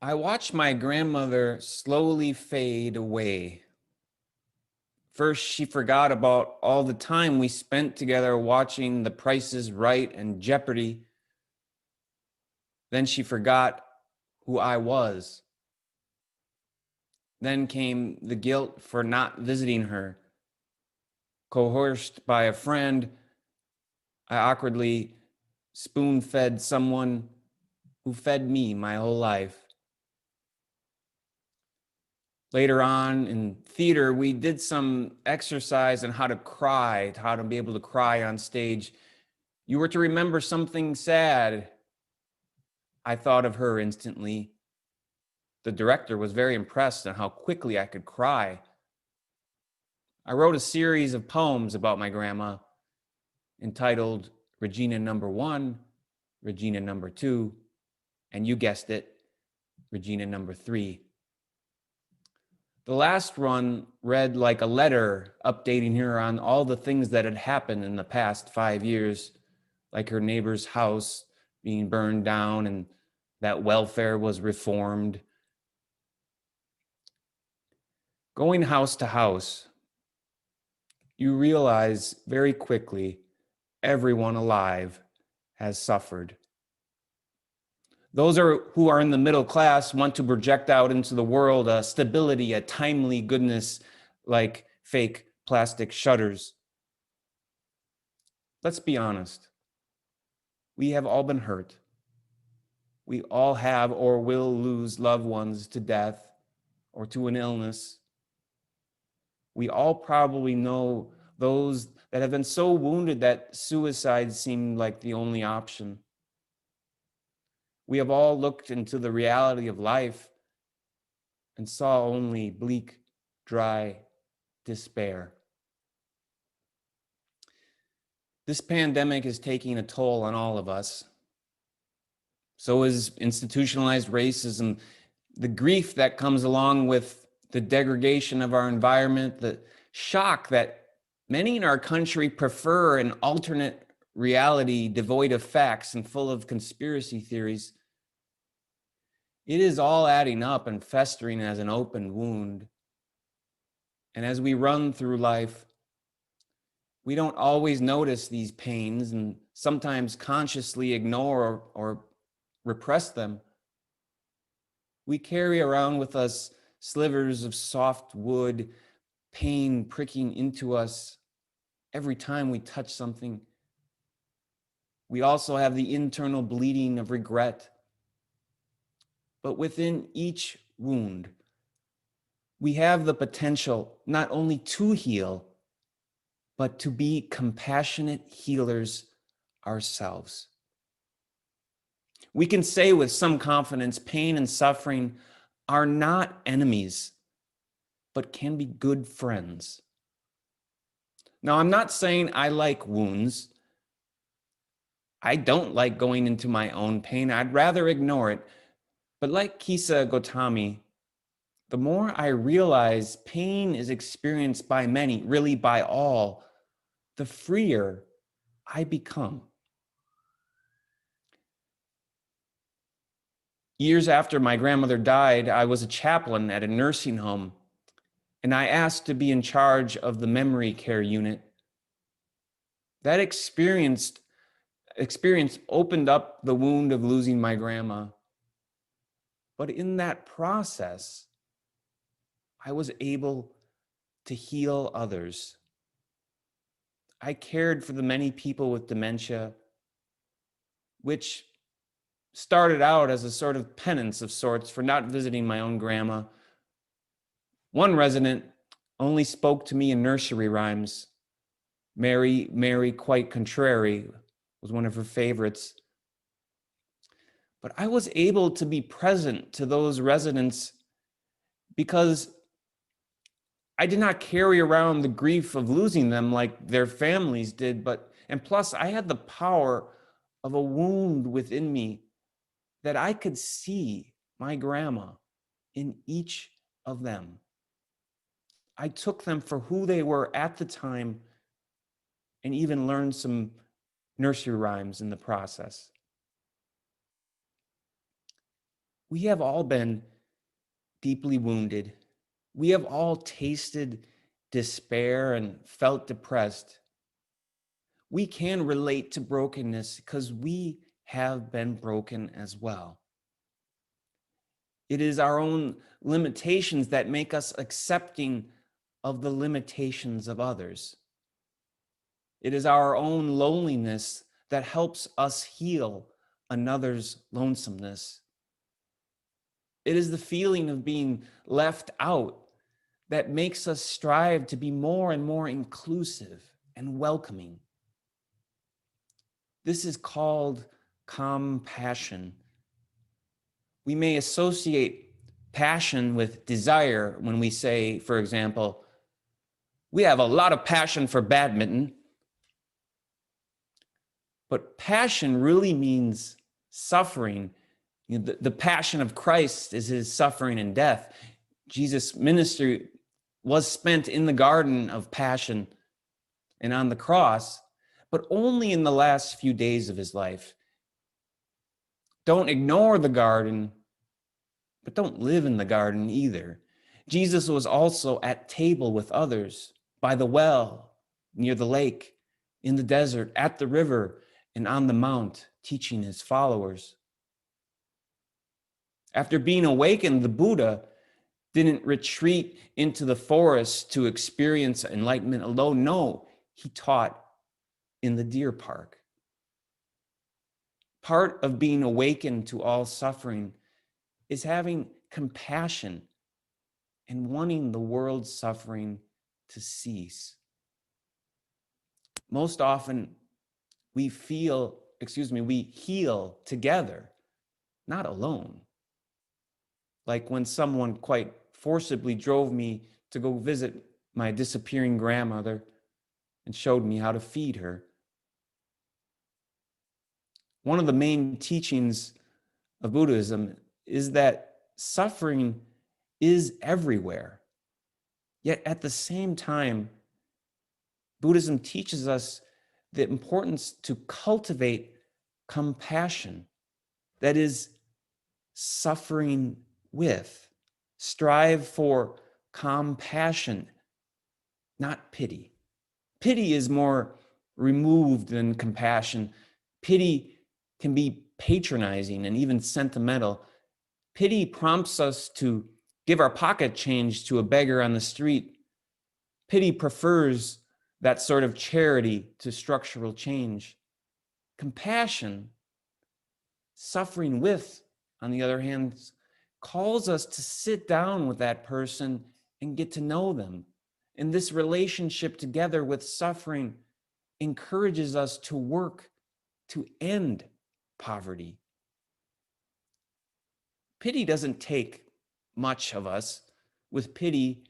I watched my grandmother slowly fade away. First, she forgot about all the time we spent together watching The Price is Right and Jeopardy. Then she forgot who I was. Then came the guilt for not visiting her. Coerced by a friend, I awkwardly spoon-fed someone who fed me my whole life. Later on in theater, we did some exercise on how to cry, how to be able to cry on stage. You were to remember something sad. I thought of her instantly. The director was very impressed on how quickly I could cry. I wrote a series of poems about my grandma entitled Regina Number 1, Regina Number 2, and you guessed it, Regina Number 3. The last one read like a letter updating her on all the things that had happened in the past 5 years, like her neighbor's house being burned down and that welfare was reformed. Going house to house, you realize very quickly everyone alive has suffered. Those who are in the middle class want to project out into the world a stability, a timely goodness like fake plastic shutters. Let's be honest. We have all been hurt. We all have or will lose loved ones to death or to an illness. We all probably know those that have been so wounded that suicide seemed like the only option. We have all looked into the reality of life and saw only bleak, dry despair. This pandemic is taking a toll on all of us. So is institutionalized racism, the grief that comes along with the degradation of our environment, the shock that many in our country prefer an alternate reality devoid of facts and full of conspiracy theories. It is all adding up and festering as an open wound. And as we run through life, we don't always notice these pains and sometimes consciously ignore or repress them. We carry around with us slivers of soft wood, pain pricking into us every time we touch something. We also have the internal bleeding of regret. But within each wound, we have the potential not only to heal, but to be compassionate healers ourselves. We can say with some confidence, pain and suffering are not enemies, but can be good friends. Now, I'm not saying I like wounds. I don't like going into my own pain. I'd rather ignore it. But like Kisa Gotami, the more I realize pain is experienced by many, really by all, the freer I become. Years after my grandmother died, I was a chaplain at a nursing home, and I asked to be in charge of the memory care unit. That experience opened up the wound of losing my grandma. But in that process, I was able to heal others. I cared for the many people with dementia, which started out as a sort of penance of sorts for not visiting my own grandma. One resident only spoke to me in nursery rhymes. Mary, Mary, quite contrary was one of her favorites. But I was able to be present to those residents because I did not carry around the grief of losing them like their families did, and plus I had the power of a wound within me that I could see my grandma in each of them. I took them for who they were at the time and even learned some nursery rhymes in the process. We have all been deeply wounded. We have all tasted despair and felt depressed. We can relate to brokenness because we have been broken as well. It is our own limitations that make us accepting of the limitations of others. It is our own loneliness that helps us heal another's lonesomeness. It is the feeling of being left out that makes us strive to be more and more inclusive and welcoming. This is called compassion. We may associate passion with desire when we say, for example, we have a lot of passion for badminton. But passion really means suffering. The passion of Christ is his suffering and death. Jesus' ministry was spent in the garden of passion and on the cross, but only in the last few days of his life. Don't ignore the garden, but don't live in the garden either. Jesus was also at table with others, by the well, near the lake, in the desert, at the river, and on the mount, teaching his followers. After being awakened, the Buddha didn't retreat into the forest to experience enlightenment alone. No, he taught in the deer park. Part of being awakened to all suffering is having compassion and wanting the world's suffering to cease. Most often, we heal together, not alone. Like when someone quite forcibly drove me to go visit my disappearing grandmother and showed me how to feed her. One of the main teachings of Buddhism is that suffering is everywhere. Yet at the same time, Buddhism teaches us the importance to cultivate compassion, that is, suffering with. Strive for compassion, not pity. Pity is more removed than compassion. Pity can be patronizing and even sentimental. Pity prompts us to give our pocket change to a beggar on the street. Pity prefers that sort of charity to structural change. Compassion, suffering with, on the other hand, calls us to sit down with that person and get to know them. And this relationship together with suffering encourages us to work to end poverty. Pity doesn't take much of us. With pity,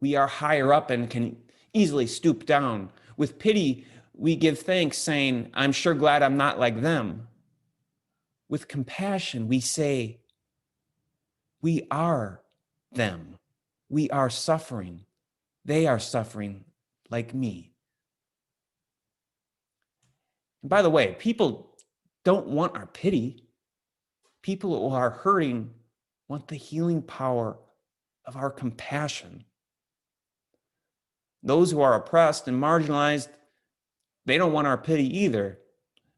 we are higher up and can easily stoop down. With pity, we give thanks, saying, I'm sure glad I'm not like them. With compassion, we say, we are them. We are suffering. They are suffering like me. And by the way, people don't want our pity. People who are hurting want the healing power of our compassion. Those who are oppressed and marginalized, they don't want our pity either,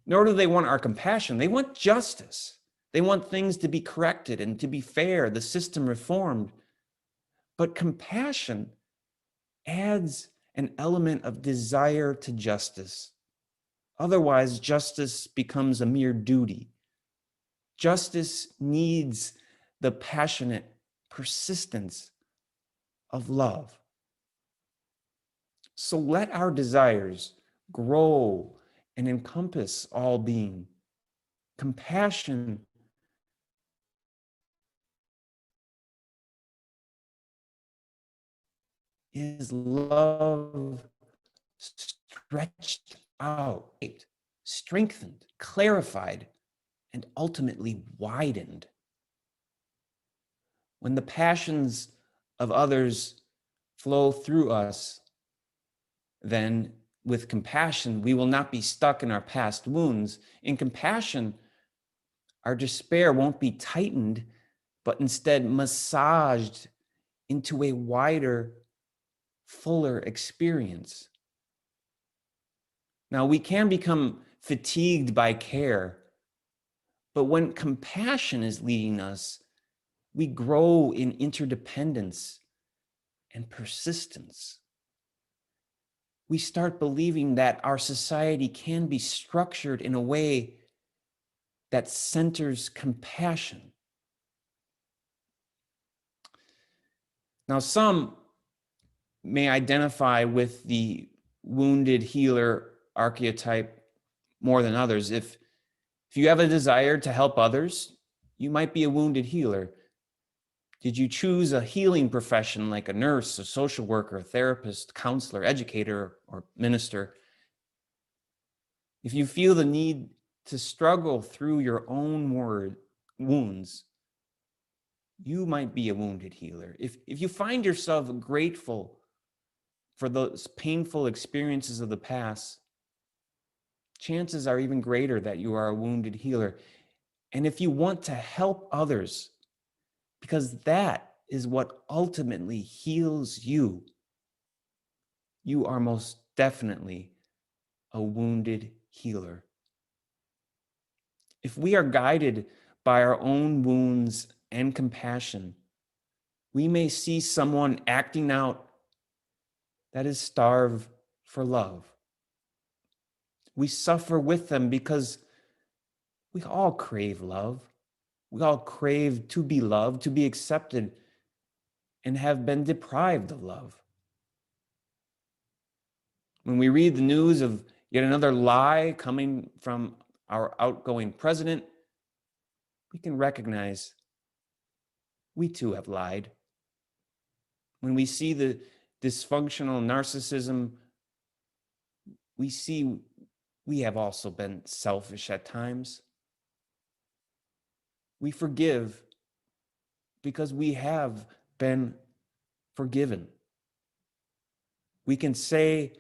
nor do they want our compassion. They want justice. They want things to be corrected and to be fair, the system reformed. But compassion adds an element of desire to justice. Otherwise, justice becomes a mere duty. Justice needs the passionate persistence of love. So let our desires grow and encompass all being. Compassion is love stretched out, strengthened, clarified, and ultimately widened. When the passions of others flow through us, then with compassion, we will not be stuck in our past wounds. In compassion, Our despair won't be tightened, but instead massaged into a wider, fuller experience. Now, we can become fatigued by care, but when compassion is leading us, we grow in interdependence and persistence. We start believing that our society can be structured in a way that centers compassion. Now, some may identify with the wounded healer archetype more than others. If you have a desire to help others, you might be a wounded healer. Did you choose a healing profession like a nurse, a social worker, a therapist, counselor, educator, or minister? If you feel the need to struggle through your own wounds, you might be a wounded healer. If you find yourself grateful for those painful experiences of the past, chances are even greater that you are a wounded healer. And if you want to help others, because that is what ultimately heals you, you are most definitely a wounded healer. If we are guided by our own wounds and compassion, we may see someone acting out that is starved for love. We suffer with them because we all crave love. We all crave to be loved, to be accepted, and have been deprived of love. When we read the news of yet another lie coming from our outgoing president, we can recognize we too have lied. When we see the dysfunctional narcissism, we see we have also been selfish at times. We forgive because we have been forgiven. We can say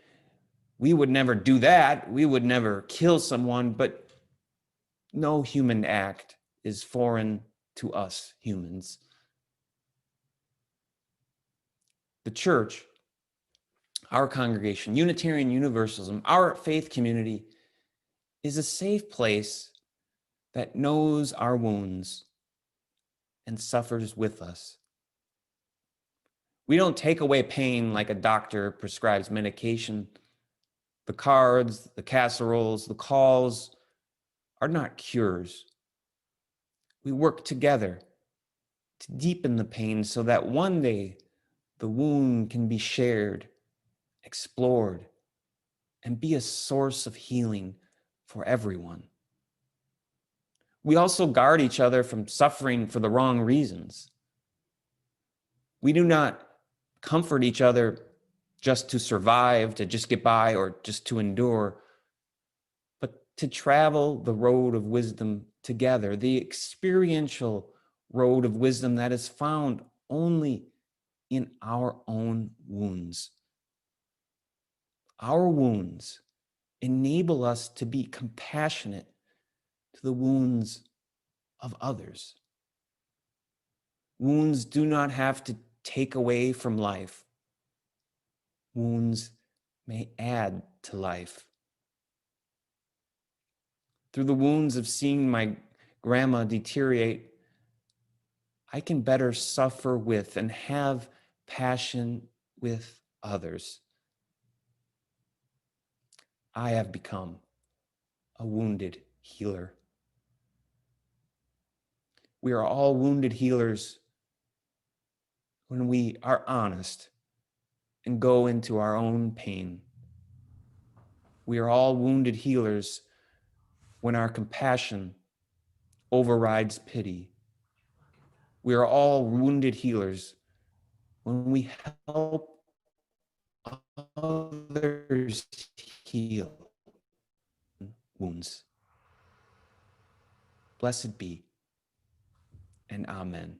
we would never do that, we would never kill someone, but no human act is foreign to us humans. The church, our congregation, Unitarian Universalism, our faith community is a safe place that knows our wounds and suffers with us. We don't take away pain like a doctor prescribes medication. The cards, the casseroles, the calls are not cures. We work together to deepen the pain so that one day the wound can be shared, explored, and be a source of healing for everyone. We also guard each other from suffering for the wrong reasons. We do not comfort each other just to survive, to just get by, or just to endure, but to travel the road of wisdom together, the experiential road of wisdom that is found only in our own wounds. Our wounds enable us to be compassionate to the wounds of others. Wounds do not have to take away from life. Wounds may add to life. Through the wounds of seeing my grandma deteriorate, I can better suffer with and have passion with others. I have become a wounded healer. We are all wounded healers when we are honest and go into our own pain. We are all wounded healers when our compassion overrides pity. We are all wounded healers when we help others heal wounds. Blessed be, and amen.